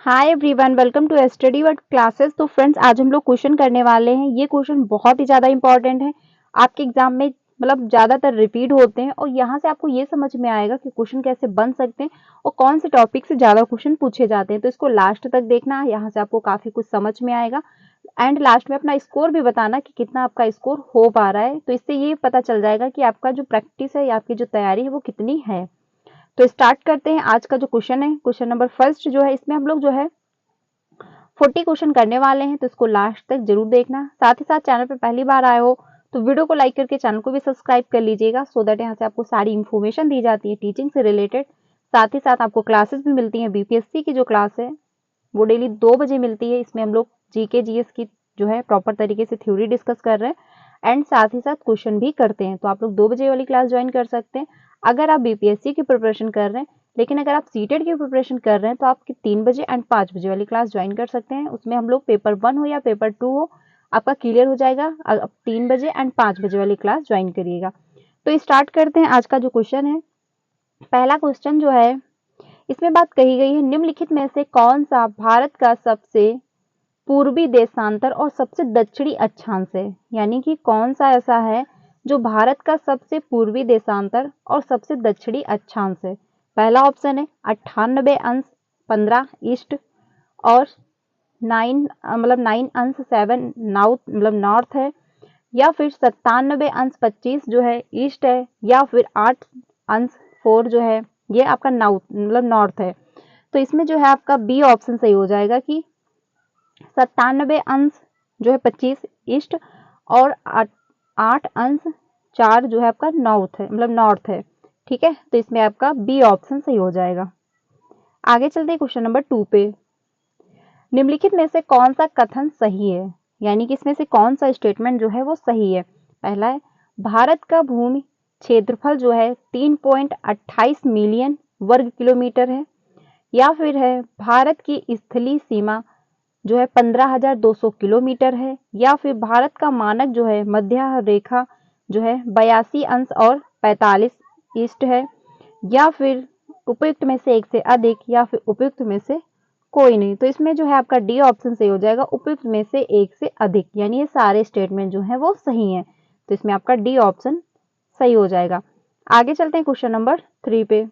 Hi everyone, welcome to study word classes. तो friends, आज हम लोग क्वेश्चन करने वाले हैं। ये क्वेश्चन बहुत ही ज़्यादा इंपॉर्टेंट है। आपके एग्जाम में ज़्यादातर रिपीट होते हैं और यहाँ से आपको ये समझ में आएगा कि क्वेश्चन कैसे बन सकते हैं और कौन से टॉपिक से ज़्यादा क्वेश्चन पूछे जाते हैं। तो इसको लास्ट तक देखना, यहाँ से आपको काफ़ी कुछ समझ में आएगा। एंड लास्ट में अपना स्कोर भी बताना कि कितना आपका स्कोर हो पा रहा है। तो इससे ये पता चल जाएगा कि आपका जो प्रैक्टिस है या आपकी जो तैयारी है वो कितनी है। तो स्टार्ट करते हैं। आज का जो क्वेश्चन है, क्वेश्चन नंबर फर्स्ट जो है, इसमें हम लोग जो है 40 क्वेश्चन करने वाले हैं। तो इसको लास्ट तक जरूर देखना। साथ ही साथ चैनल पर पहली बार आए हो तो वीडियो को लाइक करके चैनल को भी सब्सक्राइब कर लीजिएगा, सो दैट यहाँ से आपको सारी इन्फॉर्मेशन दी जाती है टीचिंग से रिलेटेड। साथ ही साथ आपको क्लासेस भी मिलती हैं। बीपीएससी की जो क्लास है वो डेली 2 बजे मिलती है। इसमें हम लोग जीके जीएस की जो है प्रॉपर तरीके से थ्योरी डिस्कस कर रहे हैं एंड साथ ही साथ क्वेश्चन भी करते हैं। तो आप लोग 2 बजे वाली क्लास ज्वाइन कर सकते हैं अगर आप बीपीएससी की प्रिपरेशन कर रहे हैं। लेकिन अगर आप सीटेट की प्रिपरेशन कर रहे हैं तो आप 3 बजे एंड 5 बजे वाली क्लास ज्वाइन कर सकते हैं। उसमें हम लोग पेपर 1 हो या पेपर 2 हो, आपका क्लियर हो जाएगा। आप 3 बजे एंड 5 बजे वाली क्लास ज्वाइन करिएगा। तो स्टार्ट करते हैं आज का जो क्वेश्चन है। पहला क्वेश्चन जो है, इसमें बात कही गई है, निम्नलिखित में से कौन सा भारत का सबसे पूर्वी देशांतर और सबसे दक्षिणी अक्षांश है। यानी कि कौन सा ऐसा है जो भारत का सबसे पूर्वी देशांतर और सबसे दक्षिणी अक्षांश है। पहला ऑप्शन है 98 अंश 15 ईस्ट और 9 अंश 7 नॉर्थ है, या फिर 97 अंश 25 जो है ईस्ट है, या फिर 8 अंश 4 जो है ये आपका नॉर्थ है। तो इसमें जो है आपका बी ऑप्शन सही हो जाएगा कि 97 अंश जो है 25 ईस्ट और 8 अंश 4 जो है आपका नॉर्थ है। ठीक है, तो इसमें आपका बी ऑप्शन सही हो जाएगा। आगे चलते हैं क्वेश्चन नंबर 2 पे। निम्नलिखित में से कौन सा कथन सही है, यानी कि इसमें से कौन सा स्टेटमेंट जो है वो सही है। पहला है, भारत का भूमि क्षेत्रफल जो है 3.28 मिलियन वर्ग किलोमीटर है, या फिर है भारत की स्थलीय सीमा जो है 15,200 किलोमीटर है, या फिर भारत का मानक जो है मध्य रेखा जो है 82 अंश और 45 ईस्ट है, या फिर उपयुक्त में से एक से अधिक, या फिर उपयुक्त में से कोई नहीं। तो इसमें जो है आपका डी ऑप्शन सही हो जाएगा, उपयुक्त में से एक से अधिक, यानी ये सारे स्टेटमेंट जो है वो सही है। तो इसमें आपका डी ऑप्शन सही हो जाएगा। आगे चलते हैं क्वेश्चन नंबर 3 पे।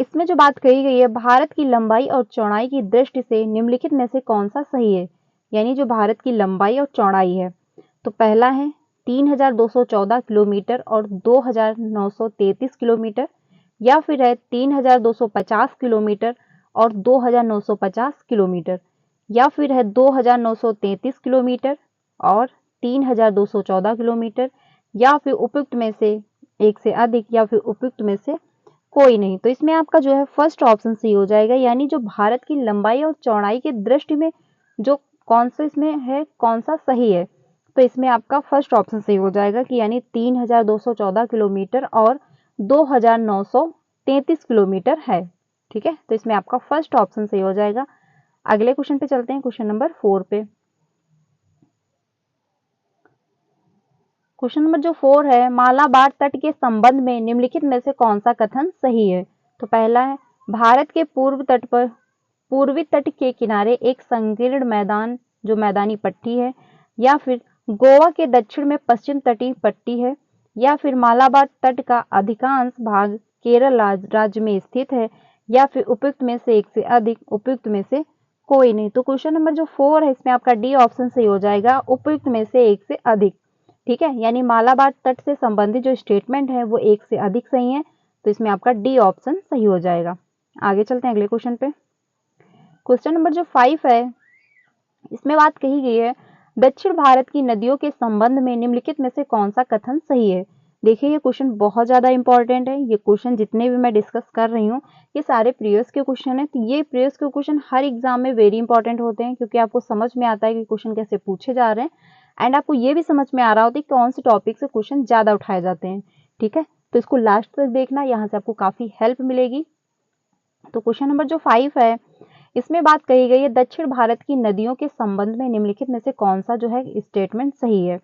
इसमें जो बात कही गई है, भारत की लंबाई और चौड़ाई की दृष्टि से निम्नलिखित में से कौन सा सही है। यानी जो भारत की लंबाई और चौड़ाई है, तो पहला है 3,214 किलोमीटर और 2,933 किलोमीटर, या फिर है 3,250 किलोमीटर और 2,950 किलोमीटर, या फिर है 2,933 किलोमीटर और 3,214 किलोमीटर, या फिर उपयुक्त में से एक से अधिक, या फिर उपयुक्त में से कोई नहीं। तो इसमें आपका जो है फर्स्ट ऑप्शन सही हो जाएगा, यानी जो भारत की लंबाई और चौड़ाई की दृष्टि में जो कौन सा इसमें है, कौन सा सही है। तो इसमें आपका फर्स्ट ऑप्शन सही हो जाएगा कि यानी 3,214 किलोमीटर और 2,933 किलोमीटर है। ठीक है, तो इसमें आपका फर्स्ट ऑप्शन सही हो जाएगा। अगले क्वेश्चन पे चलते हैं, क्वेश्चन नंबर 4 पे। क्वेश्चन नंबर जो 4 है, मालाबार तट के संबंध में निम्नलिखित में से कौन सा कथन सही है। तो पहला है, भारत के पूर्व तट पर पूर्वी तट के किनारे एक संकीर्ण मैदान जो मैदानी पट्टी है, या फिर गोवा के दक्षिण में पश्चिम तटीय पट्टी है, या फिर मालाबार तट का अधिकांश भाग केरल राज्य में स्थित है, या फिर उपयुक्त में से एक से अधिक, उपयुक्त में से कोई नहीं। तो क्वेश्चन नंबर जो 4 है, इसमें आपका डी ऑप्शन सही हो जाएगा, उपयुक्त में से एक से अधिक। ठीक है, यानी मालाबार तट से संबंधित जो स्टेटमेंट है वो एक से अधिक सही है। तो इसमें आपका डी ऑप्शन सही हो जाएगा। आगे चलते हैं अगले क्वेश्चन पे। क्वेश्चन नंबर जो 5 है, इसमें बात कही गई है, दक्षिण भारत की नदियों के संबंध में निम्नलिखित में से कौन सा कथन सही है। देखिए, ये क्वेश्चन बहुत ज्यादा इंपॉर्टेंट है। ये क्वेश्चन जितने भी मैं डिस्कस कर रही हूँ ये सारे प्रीवियस के क्वेश्चन है। तो ये प्रीवियस के क्वेश्चन हर एग्जाम में वेरी इंपॉर्टेंट होते हैं, क्योंकि आपको समझ में आता है कि क्वेश्चन कैसे पूछे जा रहे हैं एंड आपको ये भी समझ में आ रहा होता है कि कौन से टॉपिक से क्वेश्चन ज्यादा उठाए जाते हैं। ठीक है, तो इसको लास्ट तक देखना, यहाँ से आपको काफी हेल्प मिलेगी। तो क्वेश्चन नंबर जो 5 है, इसमें बात कही गई है, दक्षिण भारत की नदियों के संबंध में निम्नलिखित में से कौन सा जो है स्टेटमेंट सही है।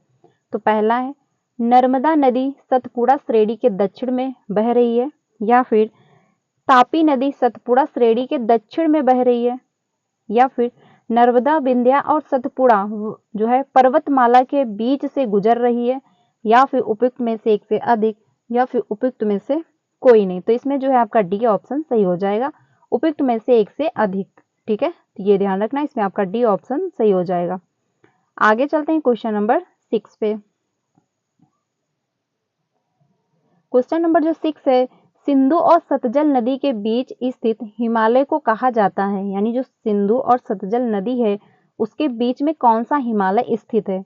तो पहला है, नर्मदा नदी सतपुड़ा श्रेणी के दक्षिण में बह रही है, या फिर तापी नदी सतपुड़ा श्रेणी के दक्षिण में बह रही है, या फिर नर्मदा विंध्या और सतपुड़ा जो है पर्वतमाला के बीच से गुजर रही है, या फिर उपयुक्त में से एक से अधिक, या फिर उपयुक्त में से कोई नहीं। तो इसमें जो है आपका डी ऑप्शन सही हो जाएगा, उपयुक्त में से एक से अधिक। ठीक है, तो ये ध्यान रखना, इसमें आपका डी ऑप्शन सही हो जाएगा। आगे चलते हैं क्वेश्चन नंबर 6 पे। क्वेश्चन नंबर जो 6 है, सिंधु और सतलज नदी के बीच स्थित हिमालय को कहा जाता है, यानी जो सिंधु और सतलज नदी है उसके बीच में कौन सा हिमालय स्थित है?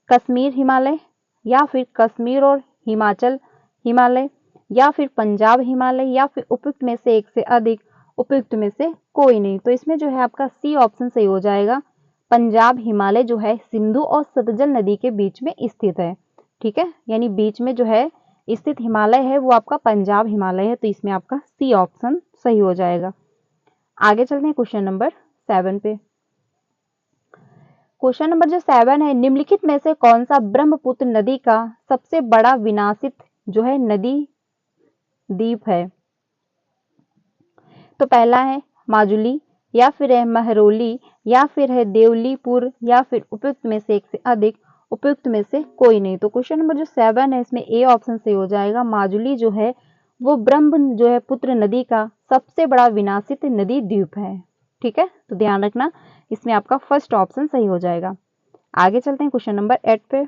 कश्मीर हिमालय, या फिर कश्मीर और हिमाचल हिमालय, या फिर पंजाब हिमालय, या फिर उपयुक्त में से एक से अधिक, उपयुक्त में से कोई नहीं। तो इसमें जो है आपका सी ऑप्शन सही हो जाएगा, पंजाब हिमालय जो है सिंधु और सतलज नदी के बीच में स्थित है। ठीक है, यानी बीच में जो है स्थित हिमालय है वो आपका पंजाब हिमालय है, तो इसमें आपका सी ऑप्शन सही हो जाएगा। आगे चलते हैं क्वेश्चन नंबर 7 पे। क्वेश्चन नंबर जो 7 है, निम्नलिखित में से कौन सा ब्रह्मपुत्र नदी का सबसे बड़ा विनाशित जो है नदी द्वीप है? तो पहला है माजुली, या फिर है महरौली, या फिर है देवलीपुर, या फिर उपयुक्त में से एक से अधिक, उपयुक्त में से कोई नहीं। तो क्वेश्चन नंबर जो 7 है इसमें ए ऑप्शन से हो जाएगा, माजुली जो है वो ब्रह्म जो है पुत्र नदी का सबसे बड़ा विनाशित नदी द्वीप है। ठीक है, तो ध्यान रखना, इसमें आपका फर्स्ट ऑप्शन सही हो जाएगा। आगे चलते हैं क्वेश्चन नंबर 8 पे।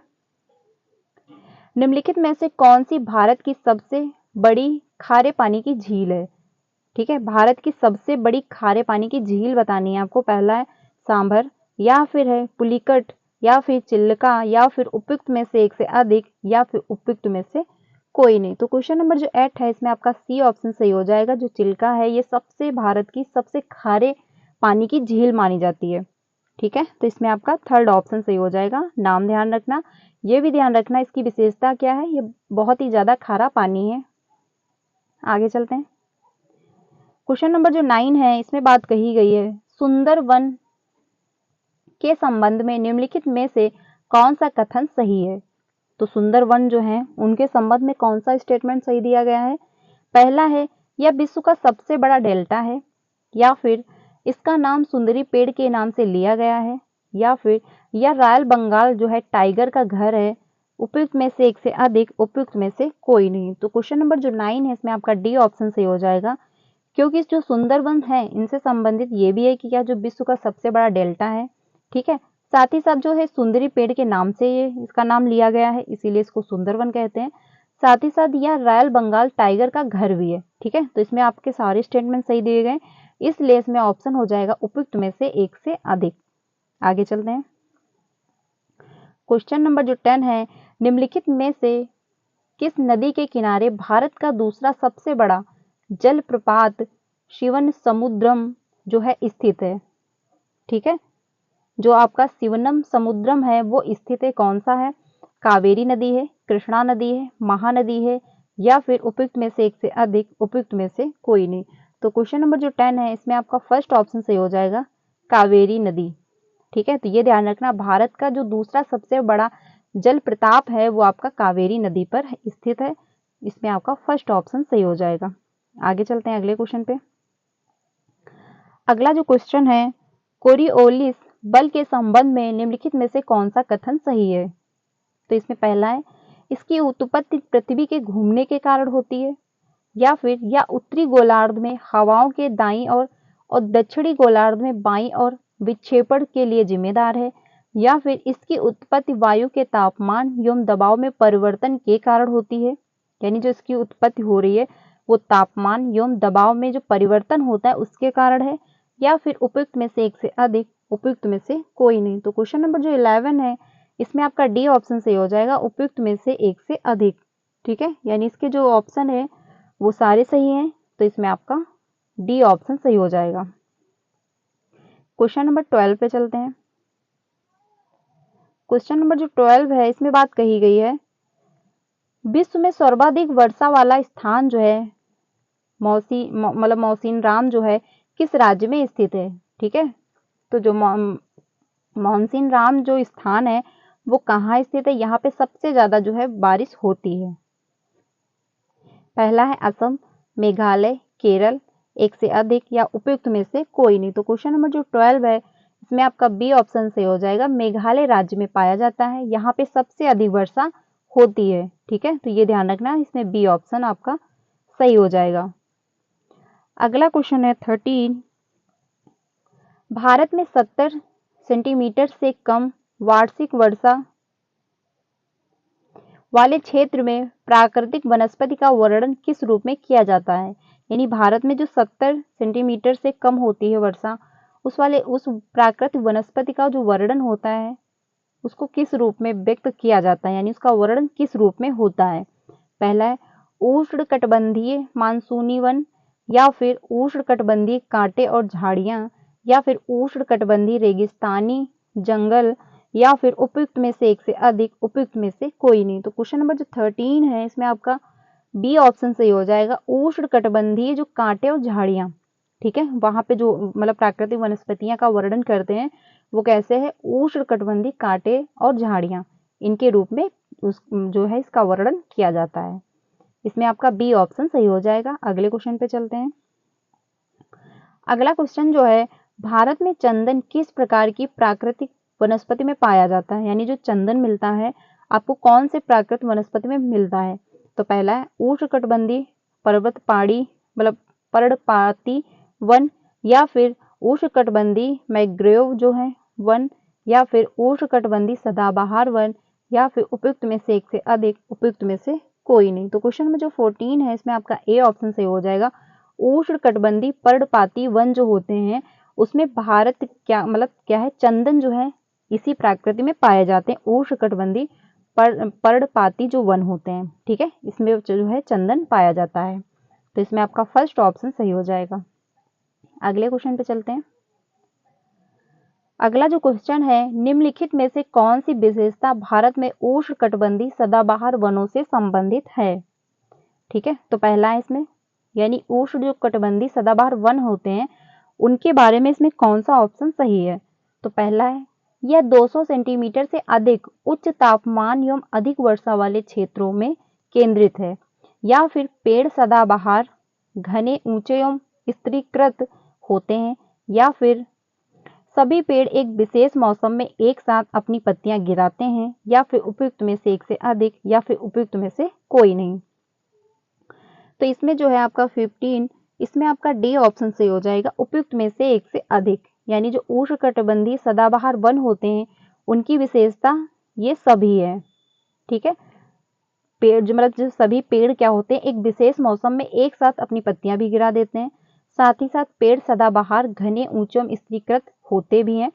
निम्नलिखित में से कौन सी भारत की सबसे बड़ी खारे पानी की झील है? ठीक है, भारत की सबसे बड़ी खारे पानी की झील बतानी है आपको। पहला है सांभर, या फिर है पुलिकट, या फिर चिल्का, या फिर उपयुक्त में से एक से अधिक, या फिर उपयुक्त में से कोई नहीं। तो क्वेश्चन नंबर जो 8 है इसमें आपका सी ऑप्शन सही हो जाएगा। जो चिल्का है ये सबसे भारत की सबसे खारे पानी की झील मानी जाती है। ठीक है, तो इसमें आपका थर्ड ऑप्शन सही हो जाएगा। नाम ध्यान रखना, ये भी ध्यान रखना इसकी विशेषता क्या है, ये बहुत ही ज्यादा खारा पानी है। आगे चलते हैं, क्वेश्चन नंबर जो 9 है इसमें बात कही गई है, सुंदरवन के संबंध में निम्नलिखित में से कौन सा कथन सही है? तो सुंदरवन जो है उनके संबंध में कौन सा स्टेटमेंट सही दिया गया है? पहला है यह विश्व का सबसे बड़ा डेल्टा है, या फिर इसका नाम सुंदरी पेड़ के नाम से लिया गया है, या फिर यह रॉयल बंगाल जो है टाइगर का घर है, उपयुक्त में से एक से अधिक, उपयुक्त में से कोई नहीं। तो क्वेश्चन नंबर जो 9 है इसमें आपका डी ऑप्शन सही हो जाएगा, क्योंकि जो सुंदरवन है इनसे संबंधित ये भी है कि क्या जो विश्व का सबसे बड़ा डेल्टा है। ठीक है, साथ ही साथ जो है सुंदरी पेड़ के नाम से ये इसका नाम लिया गया है, इसीलिए इसको सुंदरवन कहते हैं। साथ ही साथ यह रॉयल बंगाल टाइगर का घर भी है। ठीक है, तो इसमें आपके सारे स्टेटमेंट सही दिए गए, इसलिए इसमें ऑप्शन हो जाएगा उपयुक्त में से एक से अधिक। आगे चलते हैं, क्वेश्चन नंबर जो 10 है, निम्नलिखित में से किस नदी के किनारे भारत का दूसरा सबसे बड़ा जलप्रपात शिवन समुद्रम जो है स्थित है? ठीक है, जो आपका शिवनम समुद्रम है वो स्थित है, कौन सा है? कावेरी नदी है, कृष्णा नदी है, महानदी है, या फिर उपयुक्त में से एक से अधिक, उपयुक्त में से कोई नहीं। तो क्वेश्चन नंबर जो 10 है इसमें आपका फर्स्ट ऑप्शन सही हो जाएगा, कावेरी नदी। ठीक है, तो ये ध्यान रखना, भारत का जो दूसरा सबसे बड़ा जल प्रताप है वो आपका कावेरी नदी पर स्थित है, इसमें आपका फर्स्ट ऑप्शन सही हो जाएगा। आगे चलते हैं अगले क्वेश्चन पे। अगला जो क्वेश्चन है, कोरियोलिस बल के संबंध में निम्नलिखित में से कौन सा कथन सही है? तो इसमें पहला है इसकी उत्पत्ति पृथ्वी के घूमने के कारण होती है, या फिर या उत्तरी गोलार्ध में हवाओं के दाईं और दक्षिणी गोलार्ध में बाईं और विक्षेपण के लिए जिम्मेदार है, या फिर इसकी उत्पत्ति वायु के तापमान एवं दबाव में परिवर्तन के कारण होती है, यानी जो इसकी उत्पत्ति हो रही है वो तापमान एवं दबाव में जो परिवर्तन होता है उसके कारण है, या फिर उपयुक्त में से एक से अधिक, उपयुक्त में से कोई नहीं। तो क्वेश्चन नंबर जो 11 है इसमें आपका डी ऑप्शन सही हो जाएगा, उपयुक्त में से एक से अधिक। ठीक है, यानी इसके जो ऑप्शन है वो सारे सही हैं, तो इसमें आपका डी ऑप्शन सही हो जाएगा। क्वेश्चन नंबर 12 पे चलते हैं। क्वेश्चन नंबर जो 12 है इसमें बात कही गई है, विश्व में सर्वाधिक वर्षा वाला स्थान जो है मौसिन राम जो है किस राज्य में स्थित है? ठीक है, तो जो मानसीन राम जो स्थान है वो कहाँ स्थित है, यहाँ पे सबसे ज्यादा जो है बारिश होती है? पहला है असम, मेघालय, केरल, एक से अधिक या उपयुक्त में से कोई नहीं। तो क्वेश्चन नंबर जो 12 है इसमें आपका बी ऑप्शन सही हो जाएगा। मेघालय राज्य में पाया जाता है, यहाँ पे सबसे अधिक वर्षा होती है। ठीक है, तो ये ध्यान रखना, इसमें बी ऑप्शन आपका सही हो जाएगा। अगला क्वेश्चन है 13। भारत में 70 सेंटीमीटर से कम वार्षिक वर्षा वाले क्षेत्र में प्राकृतिक वनस्पति का वर्णन किस रूप में किया जाता है। यानी भारत में जो 70 सेंटीमीटर से कम होती है वर्षा, उस प्राकृतिक वनस्पति का जो वर्णन होता है उसको किस रूप में व्यक्त किया जाता है, यानी उसका वर्णन किस रूप में होता है। पहला है उष्णकटिबंधीय मानसूनी वन, या फिर उष्णकटिबंधीय कांटे और झाड़ियां, या फिर उष्णकटिबंधीय रेगिस्तानी जंगल, या फिर उपयुक्त में से एक से अधिक, उपयुक्त में से कोई नहीं। तो क्वेश्चन नंबर जो 13 है इसमें आपका बी ऑप्शन सही हो जाएगा। उष्णकटिबंधीय जो कांटे और झाड़ियां, ठीक है, वहां पे जो मतलब प्राकृतिक वनस्पतियां का वर्णन करते हैं वो कैसे है, उष्णकटिबंधीय कांटे और झाड़ियां, इनके रूप में जो है इसका वर्णन किया जाता है। इसमें आपका बी ऑप्शन सही हो जाएगा। अगले क्वेश्चन पे चलते हैं। अगला क्वेश्चन जो है, भारत में चंदन किस प्रकार की प्राकृतिक वनस्पति में पाया जाता है। यानी जो चंदन मिलता है आपको कौन से प्राकृतिक वनस्पति में मिलता है। तो पहला है उष्णकटिबंधीय पर्वत पहाड़ी मतलब पर्णपाती वन, या फिर उष्णकटिबंधीय मैंग्रोव जो है वन, या फिर उष्णकटिबंधीय सदाबहार वन, या फिर उपयुक्त में से एक से अधिक, उपयुक्त में से कोई नहीं। तो क्वेश्चन में जो 14 है इसमें आपका ए ऑप्शन सही हो जाएगा। उष्णकटिबंधीय पर्णपाती वन जो होते हैं उसमें भारत क्या मतलब क्या है, चंदन जो है इसी प्रकृति में पाए जाते हैं। उष्णकटिबंधीय पर्णपाती जो वन होते हैं, ठीक है, इसमें जो है चंदन पाया जाता है। तो इसमें आपका फर्स्ट ऑप्शन सही हो जाएगा। अगले क्वेश्चन पे चलते हैं। अगला जो क्वेश्चन है, निम्नलिखित में से कौन सी विशेषता भारत में उष्णकटिबंधीय सदाबहार वनों से संबंधित है। ठीक है, तो पहला है इसमें यानी उष्ण जो कटिबंधीय सदाबहार वन होते हैं उनके बारे में इसमें कौन सा ऑप्शन सही है। तो पहला है यह 200 सेंटीमीटर से अधिक उच्च तापमान एवं अधिक वर्षा वाले क्षेत्रों में केंद्रित है, या फिर पेड़ सदाबहार घने ऊंचे एवं स्तरीकृत होते हैं, या फिर सभी पेड़ एक विशेष मौसम में एक साथ अपनी पत्तियां गिराते हैं, या फिर उपयुक्त में से एक से अधिक, या फिर उपयुक्त में से कोई नहीं। तो इसमें जो है आपका 15, इसमें आपका डी ऑप्शन सही हो जाएगा, उपयुक्त में से एक से अधिक। यानी जो उष्णकटिबंधीय सदाबहार वन होते हैं उनकी विशेषता ये सभी है। ठीक है, पेड़ जो मतलब जो सभी पेड़ क्या होते हैं एक विशेष मौसम में एक साथ अपनी पत्तियां भी गिरा देते हैं। साथ ही साथ पेड़ सदाबहार घने ऊंचे स्त्रीकृत होते भी हैं।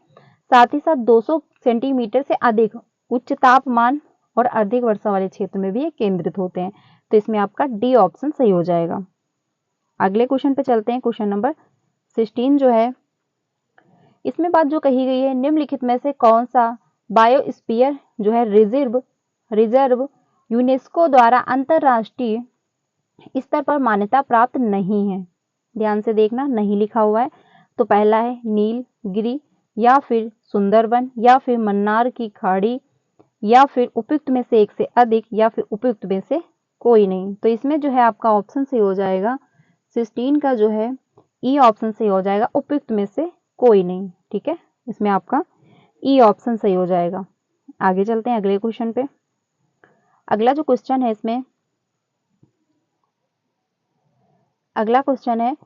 साथ ही साथ 200 सेंटीमीटर से अधिक उच्च तापमान और अधिक वर्षा वाले क्षेत्र में भी ये केंद्रित होते हैं। तो इसमें आपका डी ऑप्शन सही हो जाएगा। अगले क्वेश्चन पे चलते हैं। क्वेश्चन नंबर 16 जो है इसमें बात जो कही गई है, निम्नलिखित में से कौन सा बायोस्फीयर जो है रिजर्व यूनेस्को द्वारा अंतरराष्ट्रीय स्तर पर मान्यता प्राप्त नहीं है। ध्यान से देखना, नहीं लिखा हुआ है। तो पहला है नीलगिरी, या फिर सुंदरवन, या फिर मन्नार की खाड़ी, या फिर उपयुक्त में से एक से अधिक, या फिर उपयुक्त में से कोई नहीं। तो इसमें जो है आपका ऑप्शन सही हो जाएगा 16 का जो है ई ऑप्शन सही हो जाएगा, उपयुक्त में से कोई नहीं। ठीक है, इसमें आपका ई ऑप्शन सही हो जाएगा। आगे चलते हैं अगले क्वेश्चन पे। अगला जो क्वेश्चन है इसमें अगला क्वेश्चन है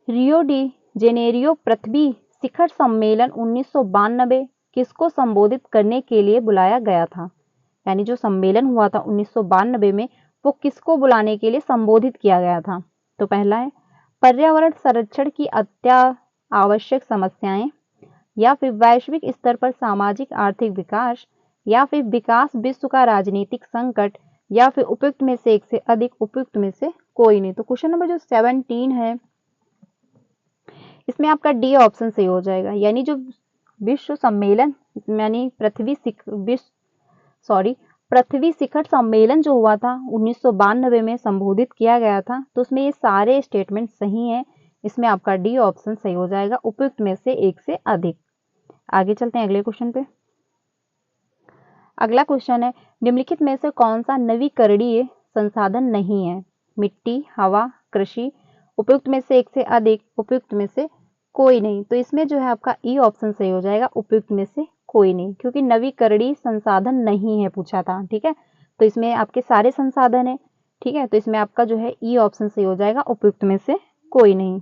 रियो डी जेनेरियो पृथ्वी शिखर सम्मेलन 1992 किसको संबोधित करने के लिए बुलाया गया था। यानी जो सम्मेलन हुआ था 1992 में वो किसको बुलाने के लिए संबोधित किया गया था। तो पहला है पर्यावरण संरक्षण की आवश्यक समस्याएं, या फिर वैश्विक स्तर पर सामाजिक आर्थिक विकास, या फिर विकास विश्व का राजनीतिक संकट, या फिर उपयुक्त में से एक से अधिक, उपयुक्त में से कोई नहीं। तो क्वेश्चन नंबर जो 17 है इसमें आपका डी ऑप्शन सही हो जाएगा। यानी जो विश्व सम्मेलन यानी पृथ्वी शिखर सम्मेलन जो हुआ था 1992 में संबोधित किया गया था, तो उसमें ये सारे स्टेटमेंट सही हैं। इसमें आपका डी ऑप्शन सही हो जाएगा, उपयुक्त में से एक से अधिक। आगे चलते हैं अगले क्वेश्चन पे। अगला क्वेश्चन है निम्नलिखित में से कौन सा नवीकरणीय संसाधन नहीं है। मिट्टी, हवा, कृषि, उपयुक्त में से एक से अधिक, उपयुक्त में से कोई नहीं। तो इसमें जो है आपका ई ऑप्शन सही हो जाएगा, उपयुक्त में से कोई नहीं, क्योंकि नवीकरणीय संसाधन नहीं है पूछा था। ठीक है, तो इसमें आपके सारे संसाधन है। ठीक है, तो इसमें आपका जो है ई ऑप्शन सही हो जाएगा, उपयुक्त में से कोई नहीं।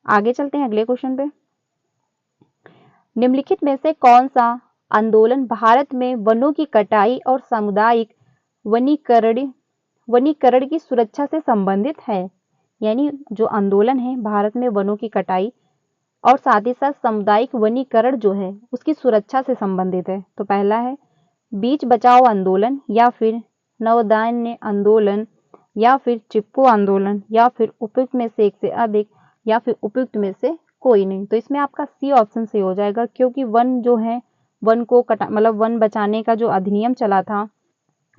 आगे चलते हैं अगले क्वेश्चन पे। निम्नलिखित में से कौन सा आंदोलन भारत में वनों की कटाई और सामुदायिक वनीकरण की सुरक्षा से संबंधित है? यानी जो आंदोलन है भारत में वनों की कटाई और साथ ही साथ सामुदायिक वनीकरण जो है उसकी सुरक्षा से संबंधित है। तो पहला है बीच बचाओ आंदोलन, या फिर नवधान्य आंदोलन, या फिर चिपको आंदोलन, या फिर उपयुक्त में से एक से अधिक, या फिर उपयुक्त में से कोई नहीं। तो इसमें आपका सी ऑप्शन सही हो जाएगा, क्योंकि वन जो है वन को मतलब वन बचाने का जो अधिनियम चला था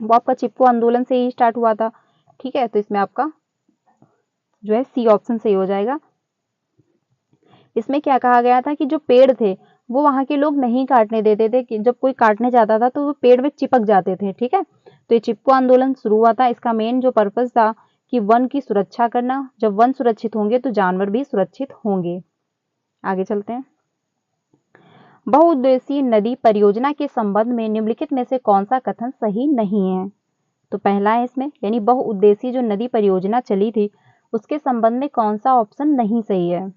वो आपका चिपको आंदोलन से ही स्टार्ट हुआ था। ठीक है, तो इसमें आपका जो है सी ऑप्शन सही हो जाएगा। इसमें क्या कहा गया था कि जो पेड़ थे वो वहां के लोग नहीं काटने देते थे, कि जब कोई काटने जाता था तो वो पेड़ में चिपक जाते थे। ठीक है, तो ये चिपको आंदोलन शुरू हुआ था। इसका मेन जो पर्पस था कि वन की सुरक्षा करना। जब वन सुरक्षित होंगे तो जानवर भी सुरक्षित होंगे। आगे चलते हैं। बहुउद्देशीय नदी परियोजना के संबंध में निम्नलिखित में से कौन सा कथन सही नहीं है? तो पहला है इसमें, यानी बहुउद्देशीय जो नदी परियोजना चली थी उसके संबंध में कौन सा ऑप्शन नहीं सही है?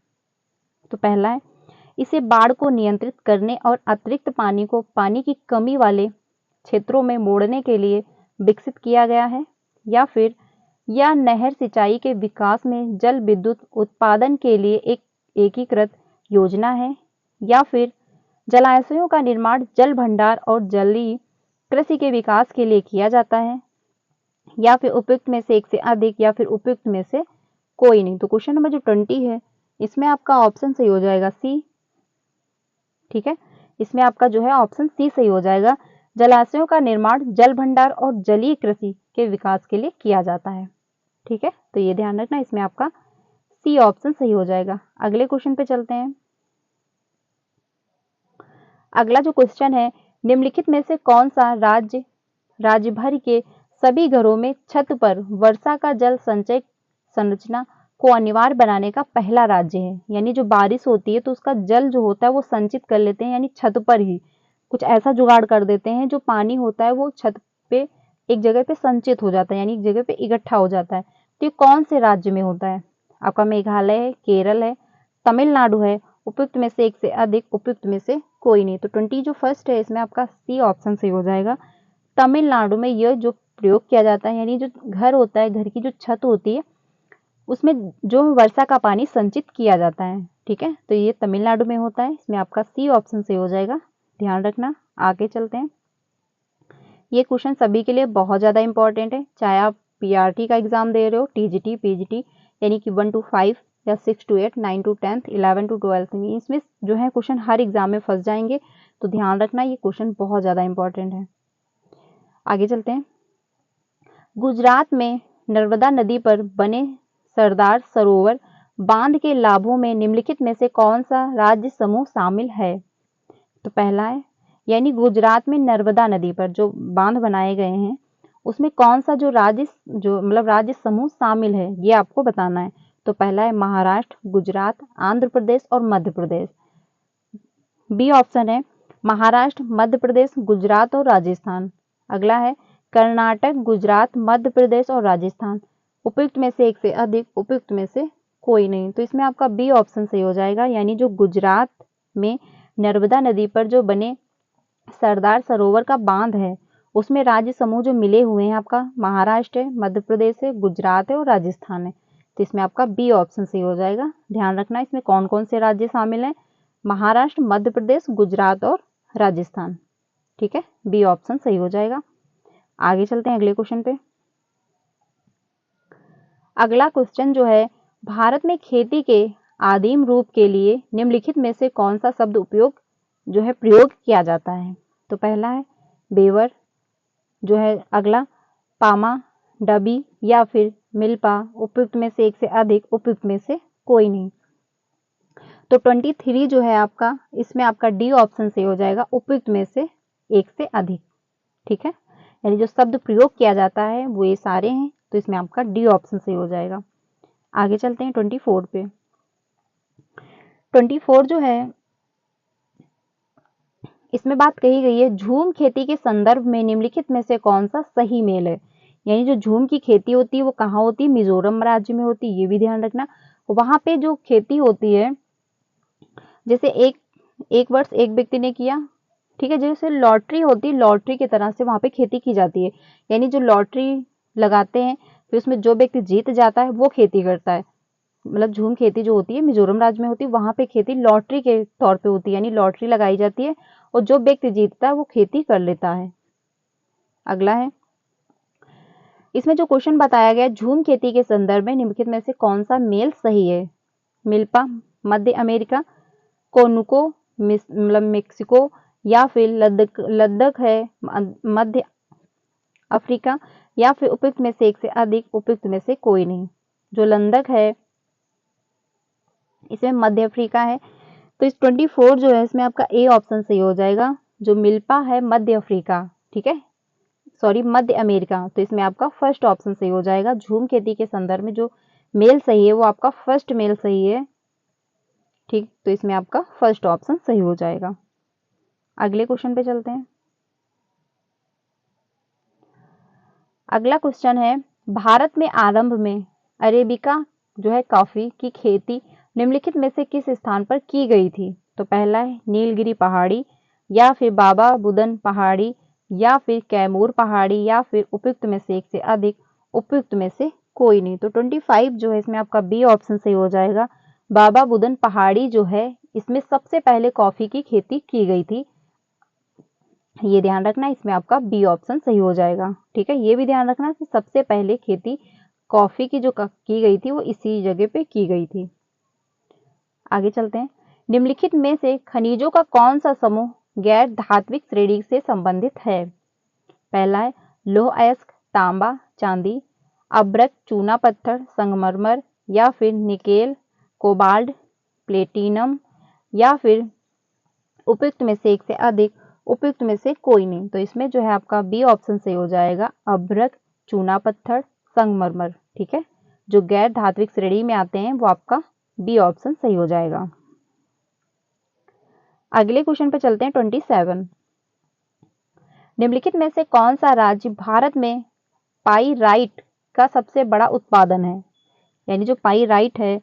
तो पहला है इसे बाढ़ को नियंत्रित करने और अतिरिक्त पानी को पानी की कमी वाले क्षेत्रों में मोड़ने के लिए विकसित किया गया है, या फिर यह नहर सिंचाई के विकास में जल विद्युत उत्पादन के लिए एक एकीकृत योजना है, या फिर जलाशयों का निर्माण जल भंडार और जलीय कृषि के विकास के लिए किया जाता है, या फिर उपयुक्त में से एक से अधिक, या फिर उपयुक्त में से कोई नहीं। तो क्वेश्चन नंबर जो 20 है इसमें आपका ऑप्शन सही हो जाएगा सी। ठीक है, इसमें आपका जो है ऑप्शन सी सही हो जाएगा। जलाशयों का निर्माण जल भंडार और जलीय कृषि के विकास के लिए किया जाता है। ठीक है, तो ये ध्यान रखना, इसमें आपका सी ऑप्शन सही हो जाएगा। अगले क्वेश्चन पे चलते हैं। अगला जो क्वेश्चन है, निम्नलिखित में से कौन सा राज्य भर के सभी घरों में छत पर वर्षा का जल संचय संरचना को अनिवार्य बनाने का पहला राज्य है? यानी जो बारिश होती है तो उसका जल जो होता है वो संचित कर लेते हैं, यानी छत पर ही कुछ ऐसा जुगाड़ कर देते हैं जो पानी होता है वो छत पे एक जगह पे संचित हो जाता है, यानी एक जगह पे इकट्ठा हो जाता है। तो ये कौन से राज्य में होता है? आपका मेघालय है, केरल है, तमिलनाडु है, उपयुक्त में से एक से अधिक, उपयुक्त में से कोई नहीं। तो 20 जो फर्स्ट है इसमें आपका सी ऑप्शन सही हो जाएगा। तमिलनाडु में यह जो प्रयोग किया जाता है, यानी जो घर होता है, घर की जो छत होती है उसमें जो वर्षा का पानी संचित किया जाता है। ठीक है, तो ये तमिलनाडु में होता है। इसमें आपका सी ऑप्शन सही हो जाएगा, ध्यान रखना। आगे चलते हैं। ये क्वेश्चन सभी के लिए बहुत ज़्यादा इंपॉर्टेंट है, चाहे आप पीआरटी का एग्जाम दे रहे हो, टीजीटी, पीजीटी, यानी कि 1 to 5 या 6 to 8, 9 to 10, 11 to 12, इसमें जो है क्वेश्चन हर एग्जाम में फंस जाएंगे। तो ध्यान रखना, ये क्वेश्चन बहुत ज़्यादा इंपॉर्टेंट है। आगे चलते हैं। गुजरात में नर्मदा नदी पर बने सरदार सरोवर बांध के लाभों में निम्नलिखित में से कौन सा राज्य समूह शामिल है? तो पहला है, यानी गुजरात में नर्मदा नदी पर जो बांध बनाए गए हैं उसमें कौन सा जो राज्य समूह शामिल है ये आपको बताना है। तो पहला है महाराष्ट्र, गुजरात, आंध्र प्रदेश और मध्य प्रदेश। बी ऑप्शन है महाराष्ट्र, मध्य प्रदेश, गुजरात और राजस्थान। अगला है कर्नाटक, गुजरात, मध्य प्रदेश और राजस्थान। उपयुक्त में से एक से अधिक, उपयुक्त में से कोई नहीं। तो इसमें आपका बी ऑप्शन सही हो जाएगा, यानी जो गुजरात में नर्मदा नदी पर जो बने सरदार सरोवर का बांध है उसमें राज्य समूह जो मिले हुए हैं आपका महाराष्ट्र है, मध्य प्रदेश है, गुजरात है और राजस्थान है। तो इसमें आपका बी ऑप्शन सही हो जाएगा। ध्यान रखना, इसमें कौन कौन से राज्य शामिल हैं? महाराष्ट्र, मध्य प्रदेश, गुजरात और राजस्थान। ठीक है, बी ऑप्शन सही हो जाएगा। आगे चलते हैं अगले क्वेश्चन पे। अगला क्वेश्चन जो है, भारत में खेती के आदिम रूप के लिए निम्नलिखित में से कौन सा शब्द प्रयोग किया जाता है? तो पहला है बेवर, जो है अगला पामा, डबी, या फिर मिल्पा। उपयुक्त में से एक से अधिक, उपयुक्त में से कोई नहीं। तो 23 जो है आपका, इसमें आपका डी ऑप्शन सही हो जाएगा, उपयुक्त में से एक से अधिक। ठीक है, यानी जो शब्द प्रयोग किया जाता है वो ये सारे हैं, तो इसमें आपका डी ऑप्शन सही हो जाएगा। आगे चलते हैं 24 पे। 24 जो है इसमें बात कही गई है झूम खेती के संदर्भ में निम्नलिखित में से कौन सा सही मेल है। यानी जो झूम की खेती होती है वो कहाँ होती है, मिजोरम राज्य में होती है, ये भी ध्यान रखना। वहां पे जो खेती होती है, जैसे एक वर्ष एक व्यक्ति ने किया, ठीक है, जैसे लॉटरी होती है, लॉटरी की तरह से वहां पे खेती की जाती है। यानी जो लॉटरी लगाते हैं फिर उसमें जो व्यक्ति जीत जाता है वो खेती करता है। मतलब झूम खेती जो होती है मिजोरम राज्य में होती है, वहां पे खेती लॉटरी के तौर पे होती है, यानी लॉटरी लगाई जाती है और जो व्यक्ति जीतता है वो खेती कर लेता है। अगला है, इसमें जो क्वेश्चन बताया गया झूम खेती के संदर्भ में निम्नलिखित में से कौन सा मेल सही है। मिल्पा मध्य अमेरिका, कोनुको मतलब मेक्सिको, या फिर लद्दाख है मध्य अफ्रीका, या फिर उपयुक्त में से एक से अधिक, उपयुक्त में से कोई नहीं। जो लद्दाख है इसमें मध्य अफ्रीका है, तो इस 24 जो है इसमें आपका ए ऑप्शन सही हो जाएगा। जो मिल्पा है मध्य अफ्रीका, ठीक है, सॉरी मध्य अमेरिका, तो इसमें आपका फर्स्ट ऑप्शन सही हो जाएगा। झूम खेती के संदर्भ में जो मेल सही है वो आपका फर्स्ट मेल सही है, ठीक, तो इसमें आपका फर्स्ट ऑप्शन सही हो जाएगा। अगले क्वेश्चन पे चलते हैं। अगला क्वेश्चन है भारत में आरंभ में अरेबिका जो है कॉफी की खेती निम्नलिखित में से किस स्थान पर की गई थी। तो पहला है नीलगिरी पहाड़ी, या फिर बाबा बुदन पहाड़ी, या फिर कैमूर पहाड़ी, या फिर उपयुक्त में से एक से अधिक, उपयुक्त में से कोई नहीं। तो 25 जो है इसमें आपका बी ऑप्शन सही हो जाएगा। बाबा बुदन पहाड़ी जो है इसमें सबसे पहले कॉफी की खेती की गई थी, ये ध्यान रखना, इसमें आपका बी ऑप्शन सही हो जाएगा। ठीक है, ये भी ध्यान रखना कि सबसे पहले खेती कॉफी की जो की गई थी वो इसी जगह पे की गई थी। आगे चलते हैं, निम्नलिखित में से खनिजों का कौन सा समूह गैर धात्विक श्रेणी से संबंधित है। पहला है लौह अयस्क, तांबा, चांदी, अभ्रक, चूना पत्थर, संगमरमर, या फिर निकेल, कोबाल्ट, प्लेटिनम, या फिर उपयुक्त में से एक से अधिक, उपयुक्त में से कोई नहीं। तो इसमें जो है आपका बी ऑप्शन सही हो जाएगा, अभ्रक, चूना पत्थर, संगमरमर। ठीक है, जो गैर धात्विक श्रेणी में आते हैं वो आपका बी ऑप्शन सही हो जाएगा। अगले क्वेश्चन पे चलते हैं 27। निम्नलिखित में से कौन सा राज्य भारत में पाइराइट का सबसे बड़ा उत्पादन है। यानी जो पाइराइट है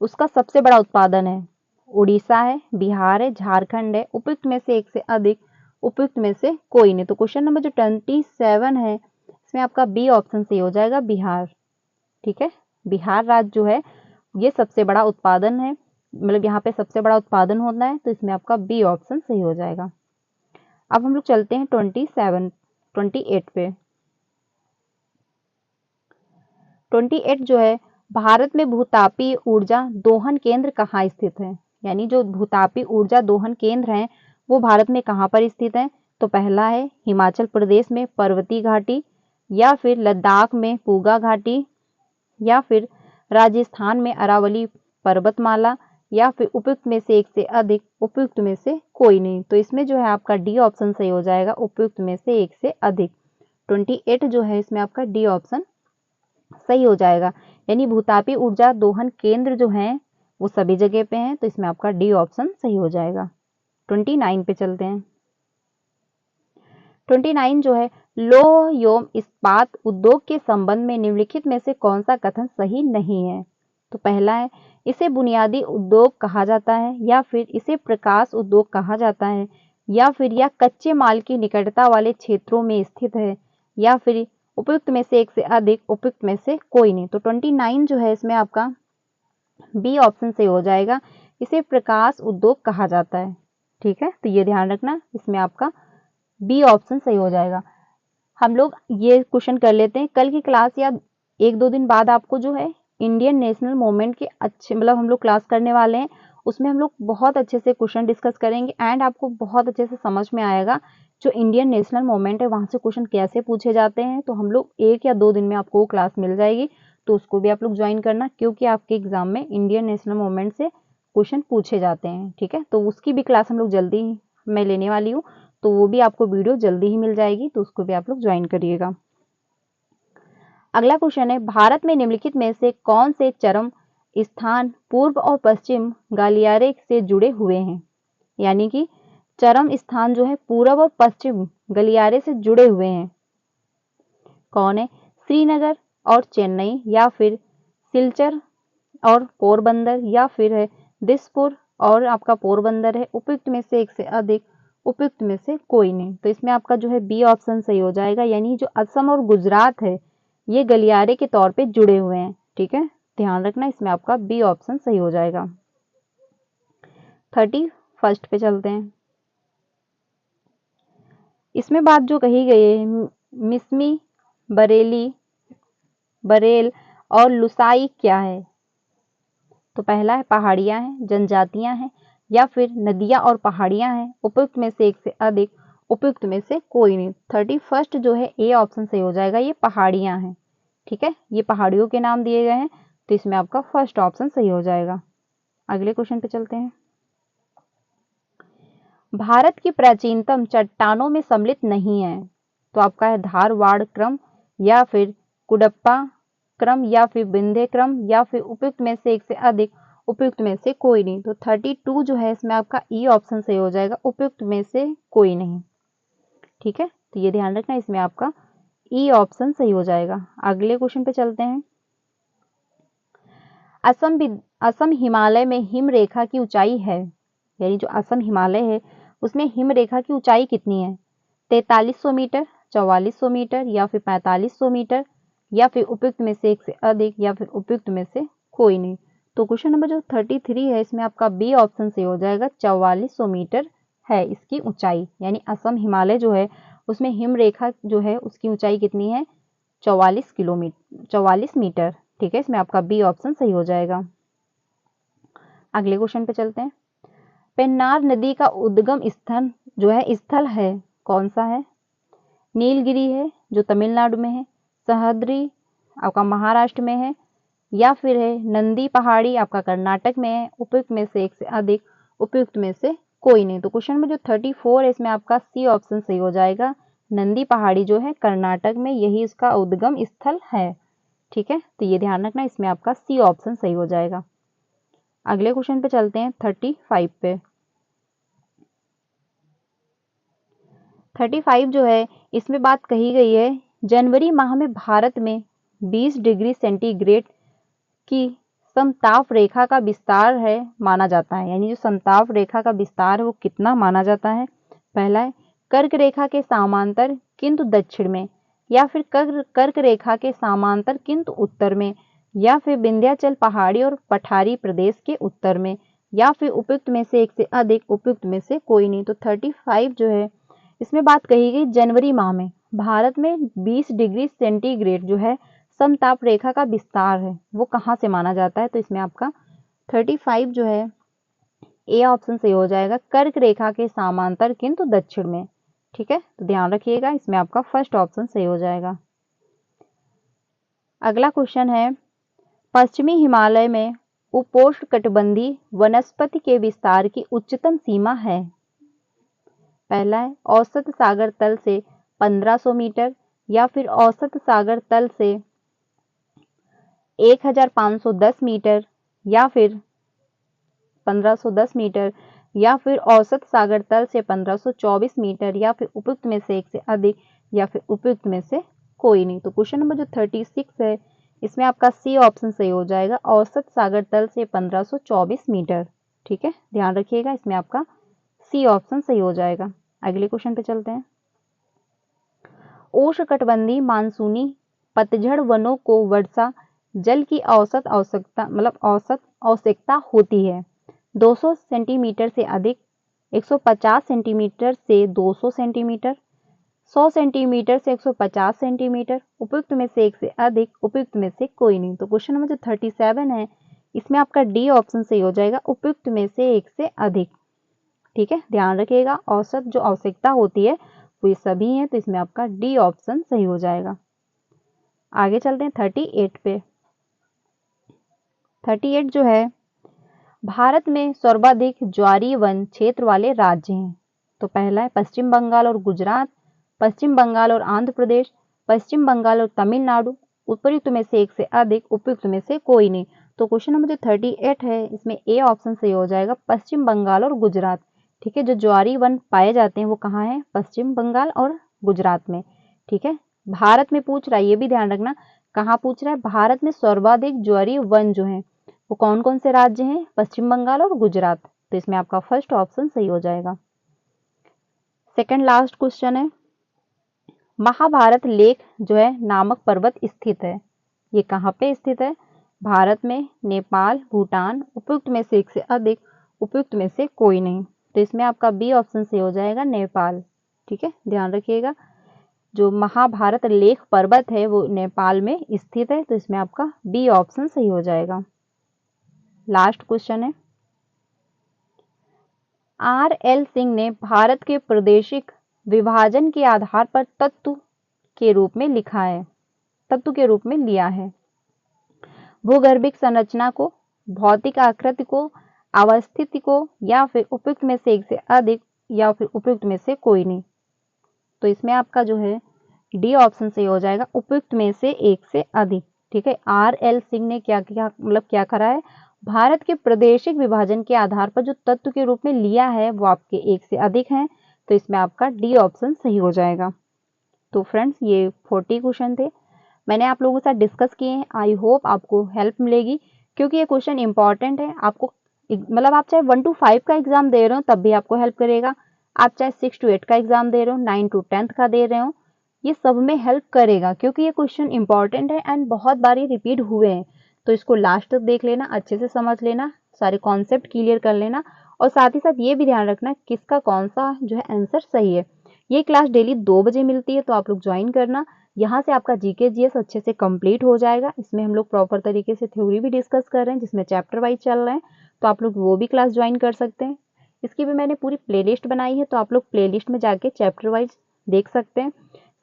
उसका सबसे बड़ा उत्पादन है। उड़ीसा है, बिहार है, झारखंड है, उपयुक्त में से एक से अधिक, उपयुक्त में से कोई नहीं। तो क्वेश्चन नंबर जो 27 है इसमें आपका बी ऑप्शन सही हो जाएगा, बिहार। ठीक है, बिहार राज्य जो है ये सबसे बड़ा उत्पादन है, मतलब यहाँ पे सबसे बड़ा उत्पादन होता है, तो इसमें आपका बी ऑप्शन सही हो जाएगा। अब हम लोग चलते हैं 28 पे। 28 जो है भारत में भूतापीय ऊर्जा दोहन केंद्र कहाँ स्थित है। यानी जो भूतापीय ऊर्जा दोहन केंद्र हैं वो भारत में कहाँ पर स्थित है। तो पहला है हिमाचल प्रदेश में पर्वती घाटी, या फिर लद्दाख में पूगा घाटी, या फिर राजस्थान में अरावली पर्वतमाला, या फिर उपयुक्त में से एक से अधिक, उपयुक्त में से कोई नहीं। तो इसमें जो है आपका डी ऑप्शन सही हो जाएगा, उपयुक्त में से एक से अधिक। 28 जो है इसमें आपका डी ऑप्शन सही हो जाएगा। यानी भूतापीय ऊर्जा दोहन केंद्र जो हैं वो सभी जगह पे हैं, तो इसमें आपका डी ऑप्शन सही हो जाएगा। 29 पे चलते हैं। 29 जो है लौह एवं इस्पात उद्योग के संबंध में निम्नलिखित में से कौन सा कथन सही नहीं है। तो पहला है इसे बुनियादी उद्योग कहा जाता है, या फिर इसे प्रकाश उद्योग कहा जाता है, या फिर यह कच्चे माल की निकटता वाले क्षेत्रों में स्थित है, या फिर उपयुक्त में से एक से अधिक, उपयुक्त में से कोई नहीं। तो 29 जो है इसमें आपका बी ऑप्शन से हो जाएगा, इसे प्रकाश उद्योग कहा जाता है। ठीक है, तो ये ध्यान रखना, इसमें आपका बी ऑप्शन सही हो जाएगा। हम लोग ये क्वेश्चन कर लेते हैं, कल की क्लास या एक दो दिन बाद आपको जो है इंडियन नेशनल मूवमेंट के अच्छे मतलब हम लोग क्लास करने वाले हैं, उसमें हम लोग बहुत अच्छे से क्वेश्चन डिस्कस करेंगे एंड आपको बहुत अच्छे से समझ में आएगा जो इंडियन नेशनल मूवमेंट है वहाँ से क्वेश्चन कैसे पूछे जाते हैं। तो हम लोग 1 या 2 दिन में आपको वो क्लास मिल जाएगी, तो उसको भी आप लोग ज्वाइन करना, क्योंकि आपके एग्जाम में इंडियन नेशनल मूवमेंट से क्वेश्चन पूछे जाते हैं। ठीक है, तो उसकी भी क्लास हम लोग जल्दी मैं लेने वाली हूँ, तो वो भी आपको वीडियो जल्दी ही मिल जाएगी, तो उसको भी आप लोग ज्वाइन करिएगा। अगला क्वेश्चन है, भारत में निम्नलिखित में से कौन से चरम स्थान पूर्व और पश्चिम गलियारे से जुड़े हुए हैं? यानी कि चरम स्थान जो है पूर्व और पश्चिम गलियारे से जुड़े हुए हैं। कौन है? श्रीनगर और चेन्नई, या फिर सिलचर और पोरबंदर, या फिर है दिसपुर और आपका पोरबंदर है। उपयुक्त में से एक से अधिक, उपयुक्त में से कोई नहीं। तो इसमें आपका जो है बी ऑप्शन सही हो जाएगा, यानी जो असम और गुजरात है ये गलियारे के तौर पे जुड़े हुए हैं। ठीक है, ध्यान रखना, इसमें आपका बी ऑप्शन सही हो जाएगा। 31 पे चलते हैं। इसमें बात जो कही गई है, मिसमी, बरेली, बरेल और लुसाई क्या है? तो पहला है पहाड़ियां हैं, जनजातियां हैं, या फिर नदियां और पहाड़ियां हैं। उपयुक्त में से एक से अधिक, उपयुक्त में से कोई नहीं। 31 जो है ए ऑप्शन सही हो जाएगा, ये पहाड़ियां हैं। ठीक है, ये पहाड़ियों के नाम दिए गए हैं, तो इसमें आपका फर्स्ट ऑप्शन सही हो जाएगा। अगले क्वेश्चन पे चलते हैं। भारत की प्राचीनतम चट्टानों में सम्मिलित नहीं है, तो आपका है धारवाड़ क्रम, या फिर कुडप्पा क्रम, या फिर विंध्य क्रम, या फिर उपयुक्त में से एक से अधिक, उपयुक्त में से कोई नहीं। तो 32 जो है इसमें आपका ई ऑप्शन सही हो जाएगा, उपयुक्त में से कोई नहीं। ठीक है, तो ये ध्यान रखना, इसमें आपका ई ऑप्शन सही हो जाएगा। अगले क्वेश्चन पे चलते हैं। असम हिमालय में हिम रेखा की ऊंचाई है, यानी जो असम हिमालय है उसमें हिम रेखा की ऊंचाई कितनी है? 4300 मीटर, 4400 मीटर, या फिर 4500 मीटर, या फिर उपयुक्त में से एक से अधिक, या फिर उपयुक्त में से कोई नहीं। तो क्वेश्चन नंबर जो 33 है इसमें आपका बी ऑप्शन से हो जाएगा, 4400 मीटर है इसकी ऊंचाई। यानी असम हिमालय जो है उसमें हिम रेखा जो है उसकी ऊंचाई कितनी है? 44 मीटर। ठीक है, इसमें आपका बी ऑप्शन सही हो जाएगा। अगले क्वेश्चन पे चलते हैं। पेन्नार नदी का उद्गम स्थल है कौन सा है? नीलगिरी है जो तमिलनाडु में है, सह्याद्री आपका महाराष्ट्र में है, या फिर है नंदी पहाड़ी आपका कर्नाटक में है। उपयुक्त में से एक से अधिक, उपयुक्त में से कोई नहीं। तो क्वेश्चन में जो 34 है इसमें आपका सी ऑप्शन सही हो जाएगा, नंदी पहाड़ी जो है कर्नाटक में, यही इसका उद्गम स्थल है। ठीक है, तो ये ध्यान रखना, इसमें आपका सी ऑप्शन सही हो जाएगा। अगले क्वेश्चन पे चलते हैं 35 पे। 35 जो है इसमें बात कही गई है, जनवरी माह में भारत में 20 डिग्री सेंटीग्रेड की समताप रेखा का विस्तार है माना जाता है। यानी जो समताप रेखा का विस्तार है वो कितना माना जाता है? पहला है कर्क रेखा के समांतर किंतु दक्षिण में, या फिर कर्क रेखा के समांतर किंतु उत्तर में, या फिर विंध्याचल पहाड़ी और पठारी प्रदेश के उत्तर में, या फिर उपयुक्त में से एक से अधिक, उपयुक्त में से कोई नहीं। तो 35 जो है इसमें बात कही गई जनवरी माह में भारत में 20 डिग्री सेंटीग्रेड जो है समताप रेखा का विस्तार है वो कहाँ से माना जाता है? तो इसमें आपका 35 जो है ए ऑप्शन सही हो जाएगा, कर्क रेखा के समांतर किंतु दक्षिण में। ठीक है, तो ध्यान रखिएगा, इसमें आपका फर्स्ट ऑप्शन सही हो जाएगा। अगला क्वेश्चन है, पश्चिमी हिमालय में उपोष्णकटिबंधीय वनस्पति के विस्तार की उच्चतम सीमा है। पहला है औसत सागर तल से 1500 मीटर, या फिर औसत सागर तल से 1510 मीटर, या फिर 1510 मीटर, या फिर औसत सागर तल से 1524 मीटर, या फिर उपयुक्त में से एक से अधिक, या फिर उपयुक्त में से कोई नहीं। तो क्वेश्चन नंबर जो 36 है इसमें आपका सी ऑप्शन सही हो जाएगा, औसत सागर तल से 1524 मीटर। ठीक है, ध्यान रखिएगा, इसमें आपका सी ऑप्शन सही हो जाएगा। अगले क्वेश्चन पे चलते हैं। उष्णकटिबंधीय मानसूनी पतझड़ वनों को वर्षा जल की औसत आवश्यकता होती है 200 सेंटीमीटर से अधिक, 150 सेंटीमीटर से 200 सेंटीमीटर, 100 सेंटीमीटर से 150 सेंटीमीटर, उपयुक्त में से एक से अधिक, उपयुक्त में से कोई नहीं। तो क्वेश्चन नंबर जो 37 है इसमें आपका डी ऑप्शन सही हो जाएगा, उपयुक्त में से एक से अधिक। ठीक है, ध्यान रखिएगा, औसत जो आवश्यकता होती है वो ये सभी हैं, तो इसमें आपका डी ऑप्शन सही हो जाएगा। आगे चलते हैं 38 पे। 38 जो है भारत में सर्वाधिक ज्वारीय वन क्षेत्र वाले राज्य हैं। तो पहला है पश्चिम बंगाल और गुजरात, पश्चिम बंगाल और आंध्र प्रदेश, पश्चिम बंगाल और तमिलनाडु, उपयुक्त में से एक से अधिक, उपयुक्त में से कोई नहीं। तो क्वेश्चन नंबर जो 38 है इसमें ए ऑप्शन सही हो जाएगा, पश्चिम बंगाल और गुजरात। ठीक है, जो ज्वारी वन पाए जाते हैं वो कहाँ है, पश्चिम बंगाल और गुजरात में। ठीक है, भारत में पूछ रहा है, ये भी ध्यान रखना कहाँ पूछ रहा है, भारत में सर्वाधिक ज्वारी वन जो है वो कौन कौन से राज्य हैं, पश्चिम बंगाल और गुजरात। तो इसमें आपका फर्स्ट ऑप्शन सही हो जाएगा। सेकंड लास्ट क्वेश्चन है, महाभारत लेक जो है नामक पर्वत स्थित है, ये कहाँ पे स्थित है, भारत में, नेपाल, भूटान, उपयुक्त में से एक से अधिक, उपयुक्त में से कोई नहीं। तो इसमें आपका बी ऑप्शन सही हो जाएगा, नेपाल। ठीक है, ध्यान रखिएगा, जो महाभारत लेक पर्वत है वो नेपाल में स्थित है। तो इसमें आपका बी ऑप्शन सही हो जाएगा। लास्ट क्वेश्चन है, आर.एल. सिंह ने भारत के प्रादेशिक विभाजन के आधार पर तत्व के रूप में लिखा है, तत्व के रूप में लिया है, भूगर्भिक संरचना को, भौतिक आकृति को, अवस्थिति को, या फिर उपयुक्त में से एक से अधिक, या फिर उपयुक्त में से कोई नहीं। तो इसमें आपका जो है डी ऑप्शन सही हो जाएगा, उपयुक्त में से एक से अधिक। ठीक है, आर.एल. सिंह ने क्या किया, मतलब क्या करा है, भारत के प्रादेशिक विभाजन के आधार पर जो तत्व के रूप में लिया है वो आपके एक से अधिक हैं। तो इसमें आपका डी ऑप्शन सही हो जाएगा। तो फ्रेंड्स ये 40 क्वेश्चन थे, मैंने आप लोगों के साथ डिस्कस किए हैं। आई होप आपको हेल्प मिलेगी, क्योंकि ये क्वेश्चन इंपॉर्टेंट है। आपको मतलब आप चाहे 1 to 5 का एग्जाम दे रहे हो तब भी आपको हेल्प करेगा, आप चाहे 6 to 8 का एग्जाम दे रहे हो, 9 to 10th का दे रहे हो, ये सब में हेल्प करेगा, क्योंकि ये क्वेश्चन इंपॉर्टेंट है एंड बहुत बार रिपीट हुए हैं। तो इसको लास्ट तक देख लेना, अच्छे से समझ लेना, सारे कॉन्सेप्ट क्लियर कर लेना, और साथ ही साथ ये भी ध्यान रखना किसका कौन सा जो है आंसर सही है। ये क्लास डेली 2 बजे मिलती है, तो आप लोग ज्वाइन करना। यहाँ से आपका जीके जीएस अच्छे से कंप्लीट हो जाएगा। इसमें हम लोग प्रॉपर तरीके से थ्योरी भी डिस्कस कर रहे हैं, जिसमें चैप्टर वाइज चल रहे हैं, तो आप लोग वो भी क्लास ज्वाइन कर सकते हैं। इसकी भी मैंने पूरी प्लेलिस्ट बनाई है, तो आप लोग प्लेलिस्ट में जाके चैप्टर वाइज देख सकते हैं।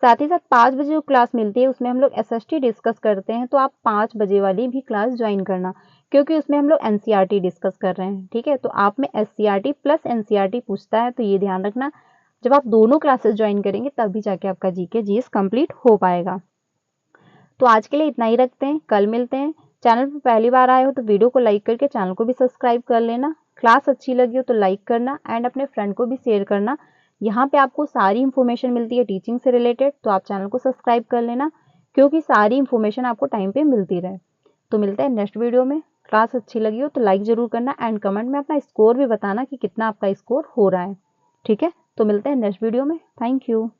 साथ ही साथ 5 बजे जो क्लास मिलती है उसमें हम लोग एसएसटी डिस्कस करते हैं, तो आप 5 बजे वाली भी क्लास ज्वाइन करना, क्योंकि उसमें हम लोग एनसीईआरटी डिस्कस कर रहे हैं। ठीक है, तो आप में एससीईआरटी प्लस एनसीईआरटी पूछता है, तो ये ध्यान रखना, जब आप दोनों क्लासेस ज्वाइन करेंगे तभी जाके आपका जीके जीएस कंप्लीट हो पाएगा। तो आज के लिए इतना ही रखते हैं, कल मिलते हैं। चैनल पर पहली बार आए हो तो वीडियो को लाइक करके चैनल को भी सब्सक्राइब कर लेना। क्लास अच्छी लगी हो तो लाइक करना एंड अपने फ्रेंड को भी शेयर करना। यहाँ पे आपको सारी इन्फॉर्मेशन मिलती है टीचिंग से रिलेटेड, तो आप चैनल को सब्सक्राइब कर लेना, क्योंकि सारी इन्फॉर्मेशन आपको टाइम पे मिलती रहे। तो मिलते हैं नेक्स्ट वीडियो में। क्लास अच्छी लगी हो तो लाइक जरूर करना एंड कमेंट में अपना स्कोर भी बताना कि कितना आपका स्कोर हो रहा है। ठीक है, तो मिलते हैं नेक्स्ट वीडियो में। Thank you.